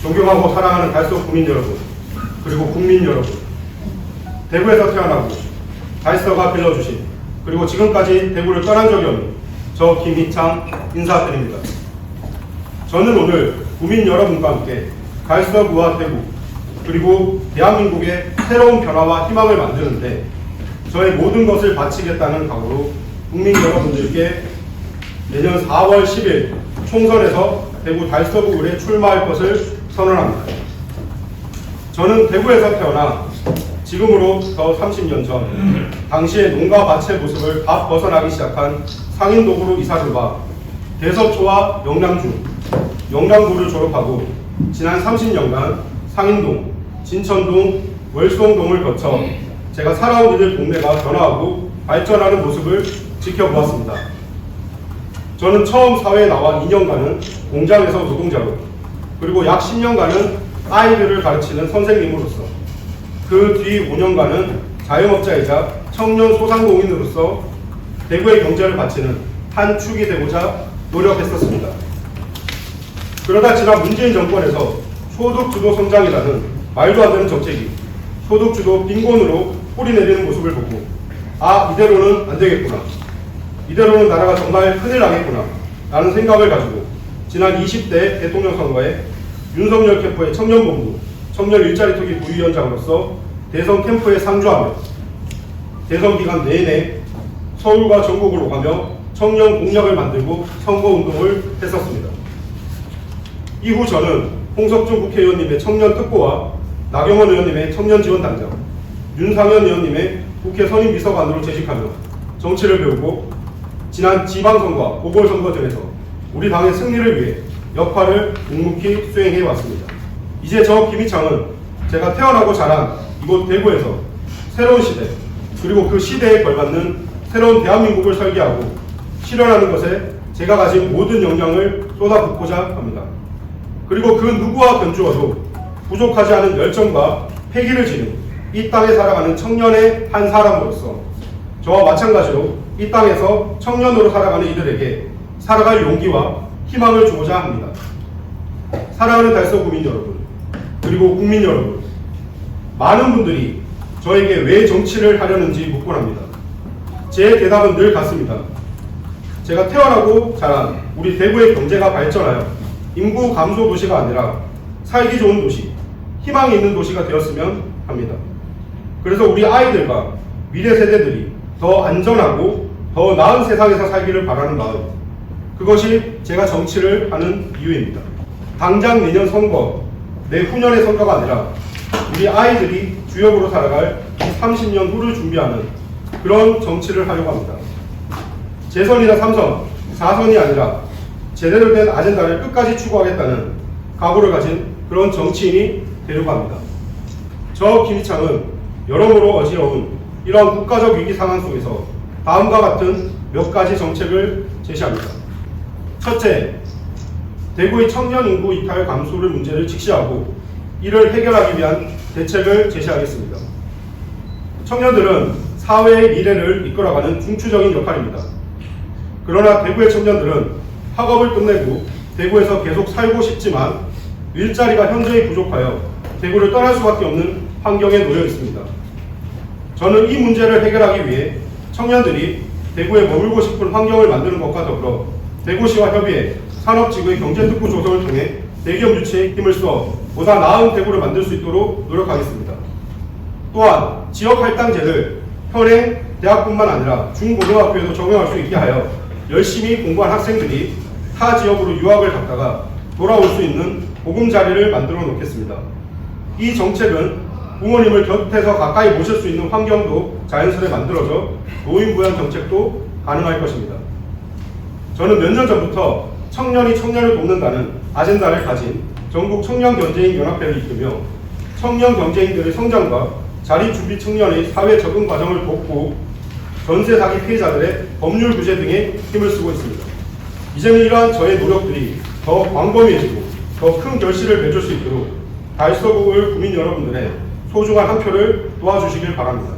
존경하고 사랑하는 달서 국민 여러분, 그리고 국민 여러분, 대구에서 태어나고 달서가 빌려주신, 그리고 지금까지 대구를 떠난 적이 없는 저 김희창 인사드립니다. 저는 오늘 국민 여러분과 함께 달서구와 대구, 그리고 대한민국의 새로운 변화와 희망을 만드는데 저의 모든 것을 바치겠다는 각오로 국민 여러분들께 내년 4월 10일 총선에서 대구 달서구을에 출마할 것을 선언합니다. 저는 대구에서 태어나 지금으로부터 30년 전 당시의 농가 밭의 모습을 다 벗어나기 시작한 상인동으로 이사를 와 대서초와 영남중, 영남구를 졸업하고 지난 30년간 상인동, 진천동, 월송동을 거쳐 제가 살아온 이들 동네가 변화하고 발전하는 모습을 지켜보았습니다. 저는 처음 사회에 나와 2년간은 공장에서 노동자로, 그리고 약 10년간은 아이들을 가르치는 선생님으로서, 그 뒤 5년간은 자영업자이자 청년 소상공인으로서 대구의 경제를 바치는 한 축이 되고자 노력했었습니다. 그러다 지난 문재인 정권에서 소득주도 성장이라는 말도 안 되는 정책이 소득주도 빈곤으로 뿌리 내리는 모습을 보고 이대로는 안 되겠구나, 이대로는 나라가 정말 큰일 나겠구나 라는 생각을 가지고 지난 20대 대통령 선거에 윤석열 캠프의 청년본부, 청년 일자리 투기 부위원장으로서 대선 캠프에 상주하며 대선 기간 내내 서울과 전국을 오가며 청년 공약을 만들고 선거운동을 했었습니다. 이후 저는 홍석준 국회의원님의 청년 특보와 나경원 의원님의 청년 지원 단장, 윤상현 의원님의 국회 선임 비서관으로 재직하며 정치를 배우고 지난 지방선거와 보궐선거 등에서 우리 당의 승리를 위해 역할을 묵묵히 수행해 왔습니다. 이제 저 김희창은 제가 태어나고 자란 이곳 대구에서 새로운 시대, 그리고 그 시대에 걸맞는 새로운 대한민국을 설계하고 실현하는 것에 제가 가진 모든 역량을 쏟아붓고자 합니다. 그리고 그 누구와 견주어도 부족하지 않은 열정과 패기를 지닌 이 땅에 살아가는 청년의 한 사람으로서 저와 마찬가지로 이 땅에서 청년으로 살아가는 이들에게 살아갈 용기와 희망을 주고자 합니다. 사랑하는 달서 구민 여러분, 그리고 국민 여러분, 많은 분들이 저에게 왜 정치를 하려는지 묻곤 합니다. 제 대답은 늘 같습니다. 제가 태어나고 자란 우리 대구의 경제가 발전하여 인구 감소 도시가 아니라 살기 좋은 도시, 희망이 있는 도시가 되었으면 합니다. 그래서 우리 아이들과 미래 세대들이 더 안전하고 더 나은 세상에서 살기를 바라는 마음, 그것이 제가 정치를 하는 이유입니다. 당장 내년 선거, 내후년의 선거가 아니라 우리 아이들이 주역으로 살아갈 30년 후를 준비하는 그런 정치를 하려고 합니다. 재선이나 3선, 4선이 아니라 제대로 된 아젠다를 끝까지 추구하겠다는 각오를 가진 그런 정치인이 되려고 합니다. 저 김희창은 여러모로 어지러운 이러한 국가적 위기 상황 속에서 다음과 같은 몇 가지 정책을 제시합니다. 첫째, 대구의 청년 인구 이탈 감소를 문제를 직시하고 이를 해결하기 위한 대책을 제시하겠습니다. 청년들은 사회의 미래를 이끌어가는 중추적인 역할입니다. 그러나 대구의 청년들은 학업을 끝내고 대구에서 계속 살고 싶지만 일자리가 현저히 부족하여 대구를 떠날 수밖에 없는 환경에 놓여 있습니다. 저는 이 문제를 해결하기 위해 청년들이 대구에 머물고 싶은 환경을 만드는 것과 더불어 대구시와 협의해 산업지구의 경제특구 조성을 통해 대기업 유치에 힘을 써 보다 나은 대구를 만들 수 있도록 노력하겠습니다. 또한 지역 할당제를 현행 대학뿐만 아니라 중고등학교에도 적용할 수 있게 하여 열심히 공부한 학생들이 타 지역으로 유학을 갔다가 돌아올 수 있는 보금자리를 만들어 놓겠습니다. 이 정책은 부모님을 곁에서 가까이 모실 수 있는 환경도 자연스레 만들어져 노인부양 정책도 가능할 것입니다. 저는 몇 년 전부터 청년이 청년을 돕는다는 아젠다를 가진 전국 청년경제인 연합회를 이끌며 청년 경제인들의 성장과 자립준비 청년의 사회 적응 과정을 돕고 전세 사기 피해자들의 법률 구제 등에 힘을 쓰고 있습니다. 이제는 이러한 저의 노력들이 더 광범위해지고 더 큰 결실을 맺을 수 있도록 달서구을 구민 여러분들의 소중한 한 표를 도와주시길 바랍니다.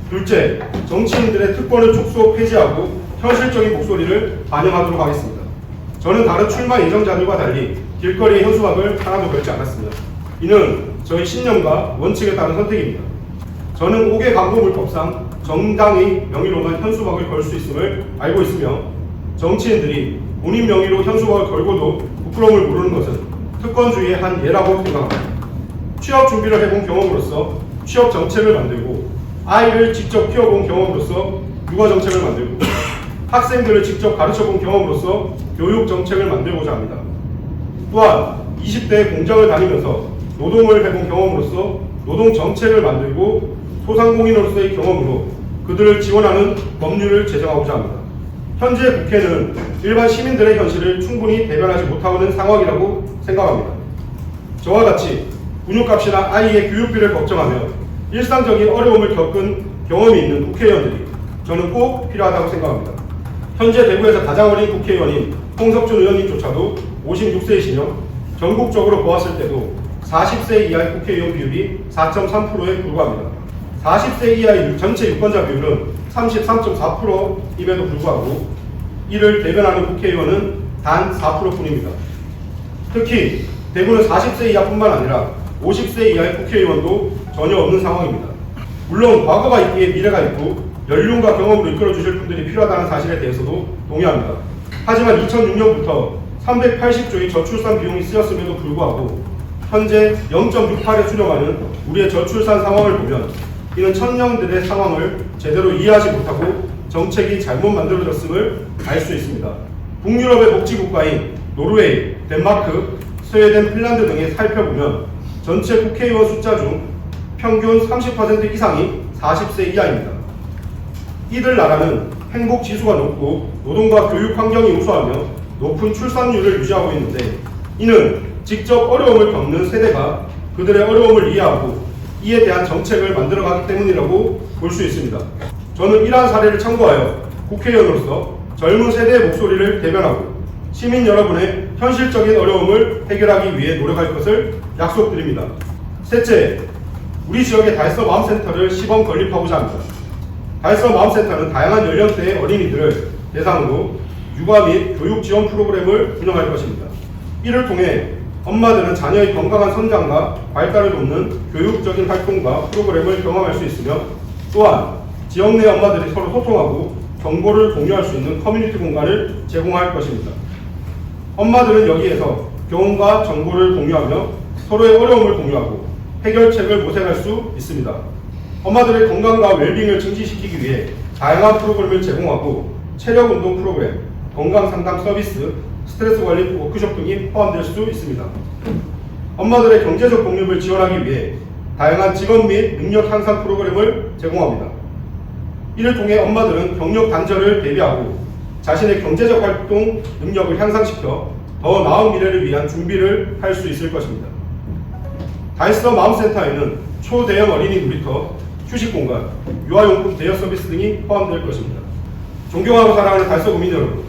둘째, 정치인들의 특권을 축소 폐지하고 현실적인 목소리를 반영하도록 하겠습니다. 저는 다른 출마 예정자들과 달리 길거리의 현수막을 하나도 걸지 않았습니다. 이는 저희 신념과 원칙에 따른 선택입니다. 저는 5개 광고물법상 정당의 명의로만 현수막을 걸 수 있음을 알고 있으며 정치인들이 본인 명의로 현수막을 걸고도 부끄러움을 모르는 것은 특권주의의 한 예라고 생각합니다. 취업 준비를 해본 경험으로서 취업 정책을 만들고 아이를 직접 키워본 경험으로서 육아 정책을 만들고 학생들을 직접 가르쳐본 경험으로서 교육 정책을 만들고자 합니다. 또한 20대 공장을 다니면서 노동을 해본 경험으로서 노동 정책을 만들고 소상공인으로서의 경험으로 그들을 지원하는 법률을 제정하고자 합니다. 현재 국회는 일반 시민들의 현실을 충분히 대변하지 못하는 상황이라고 생각합니다. 저와 같이 분유값이나 아이의 교육비를 걱정하며 일상적인 어려움을 겪은 경험이 있는 국회의원들이 저는 꼭 필요하다고 생각합니다. 현재 대구에서 가장 어린 국회의원인 홍석준 의원님조차도 56세이시며 전국적으로 보았을 때도 40세 이하의 국회의원 비율이 4.3%에 불과합니다. 40세 이하의 전체 유권자 비율은 33.4%임에도 불구하고 이를 대변하는 국회의원은 단 4%뿐입니다. 특히 대구는 40세 이하뿐만 아니라 50세 이하의 국회의원도 전혀 없는 상황입니다. 물론 과거가 있기에 미래가 있고 연륜과 경험으로 이끌어주실 분들이 필요하다는 사실에 대해서도 동의합니다. 하지만 2006년부터 380조의 저출산 비용이 쓰였음에도 불구하고 현재 0.68에 수렴하는 우리의 저출산 상황을 보면 이는 청년들의 상황을 제대로 이해하지 못하고 정책이 잘못 만들어졌음을 알 수 있습니다. 북유럽의 복지국가인 노르웨이, 덴마크, 스웨덴, 핀란드 등에 살펴보면 전체 국회의원 숫자 중 평균 30% 이상이 40세 이하입니다. 이들 나라는 행복 지수가 높고 노동과 교육 환경이 우수하며 높은 출산율을 유지하고 있는데 이는 직접 어려움을 겪는 세대가 그들의 어려움을 이해하고 이에 대한 정책을 만들어가기 때문이라고 볼 수 있습니다. 저는 이러한 사례를 참고하여 국회의원으로서 젊은 세대의 목소리를 대변하고 시민 여러분의 현실적인 어려움을 해결하기 위해 노력할 것을 약속드립니다. 셋째, 우리 지역의 달서 마음센터를 시범 건립하고자 합니다. 달서 마음센터는 다양한 연령대의 어린이들을 대상으로 육아 및 교육 지원 프로그램을 운영할 것입니다. 이를 통해 엄마들은 자녀의 건강한 성장과 발달을 돕는 교육적인 활동과 프로그램을 경험할 수 있으며 또한 지역 내 엄마들이 서로 소통하고 정보를 공유할 수 있는 커뮤니티 공간을 제공할 것입니다. 엄마들은 여기에서 경험과 정보를 공유하며 서로의 어려움을 공유하고 해결책을 모색할 수 있습니다. 엄마들의 건강과 웰빙을 증진시키기 위해 다양한 프로그램을 제공하고 체력 운동 프로그램, 건강 상담 서비스, 스트레스 관리 워크숍 등이 포함될 수 있습니다. 엄마들의 경제적 독립을 지원하기 위해 다양한 직업 및 능력 향상 프로그램을 제공합니다. 이를 통해 엄마들은 경력 단절을 대비하고 자신의 경제적 활동 능력을 향상시켜 더 나은 미래를 위한 준비를 할 수 있을 것입니다. 달서 마음센터에는 초대형 어린이 놀이터, 휴식공간, 유아용품 대여 서비스 등이 포함될 것입니다. 존경하고 사랑하는 달서 국민 여러분,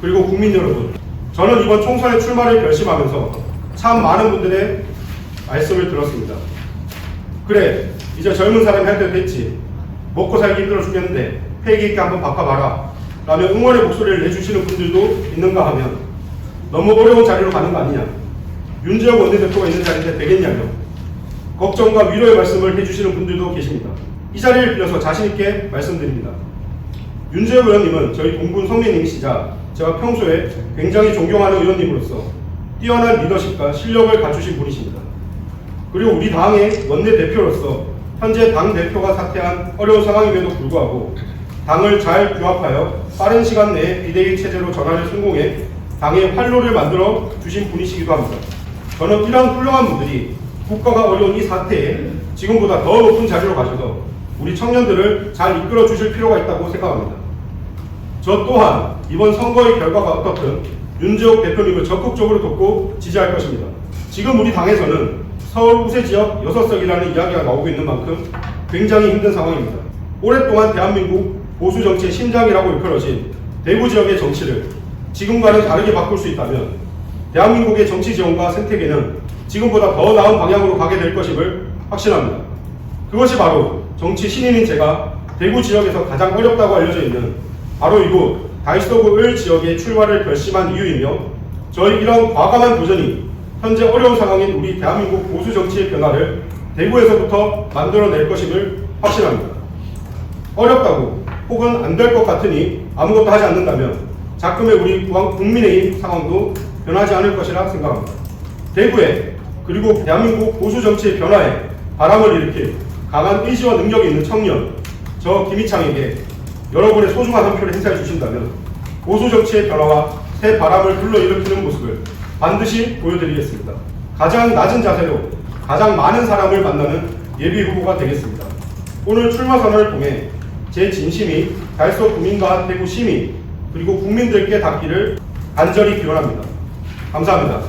그리고 국민 여러분, 저는 이번 총선에 출마를 결심하면서 참 많은 분들의 말씀을 들었습니다. 그래, 이제 젊은 사람이 할 때도 됐지. 먹고 살기 힘들어 죽겠는데 패기 있게 한번 바꿔봐라 라며 응원의 목소리를 내주시는 분들도 있는가 하면 너무 어려운 자리로 가는 거 아니냐, 윤재혁 원내대표가 있는 자리인데 되겠냐며 걱정과 위로의 말씀을 해주시는 분들도 계십니다. 이 자리를 빌려서 자신있게 말씀드립니다. 윤재혁 의원님은 저희 동군 선배님이시자 제가 평소에 굉장히 존경하는 의원님으로서 뛰어난 리더십과 실력을 갖추신 분이십니다. 그리고 우리 당의 원내대표로서 현재 당대표가 사퇴한 어려운 상황임에도 불구하고 당을 잘 규합하여 빠른 시간 내에 비대위 체제로 전환을 성공해 당의 활로를 만들어 주신 분이시기도 합니다. 저는 이러한 훌륭한 분들이 국가가 어려운 이 사태에 지금보다 더 높은 자리로 가셔서 우리 청년들을 잘 이끌어 주실 필요가 있다고 생각합니다. 저 또한 이번 선거의 결과가 어떻든 윤재혁 대표님을 적극적으로 돕고 지지할 것입니다. 지금 우리 당에서는 서울 우세 지역 6석이라는 이야기가 나오고 있는 만큼 굉장히 힘든 상황입니다. 오랫동안 대한민국 보수 정치의 심장이라고 이끌어진 대구 지역의 정치를 지금과는 다르게 바꿀 수 있다면 대한민국의 정치 지원과 생태계는 지금보다 더 나은 방향으로 가게 될 것임을 확신합니다. 그것이 바로 정치 신인인 제가 대구 지역에서 가장 어렵다고 알려져 있는 바로 이곳 다이소구 지역의 출마를 결심한 이유이며 저희 이런 과감한 도전이 현재 어려운 상황인 우리 대한민국 보수 정치의 변화를 대구에서부터 만들어낼 것임을 확신합니다. 어렵다고 혹은 안 될 것 같으니 아무것도 하지 않는다면 작금의 우리 국민의힘 상황도 변하지 않을 것이라 생각합니다. 대구에 그리고 대한민국 보수 정치의 변화에 바람을 일으킬 강한 의지와 능력이 있는 청년 저 김희창에게 여러분의 소중한 한 표를 행사해 주신다면 보수 정치의 변화와 새 바람을 불러일으키는 모습을 반드시 보여드리겠습니다. 가장 낮은 자세로 가장 많은 사람을 만나는 예비 후보가 되겠습니다. 오늘 출마 선언을 통해 제 진심이 달서 구민과 대구 시민 그리고 국민들께 닿기를 간절히 기원합니다. 감사합니다.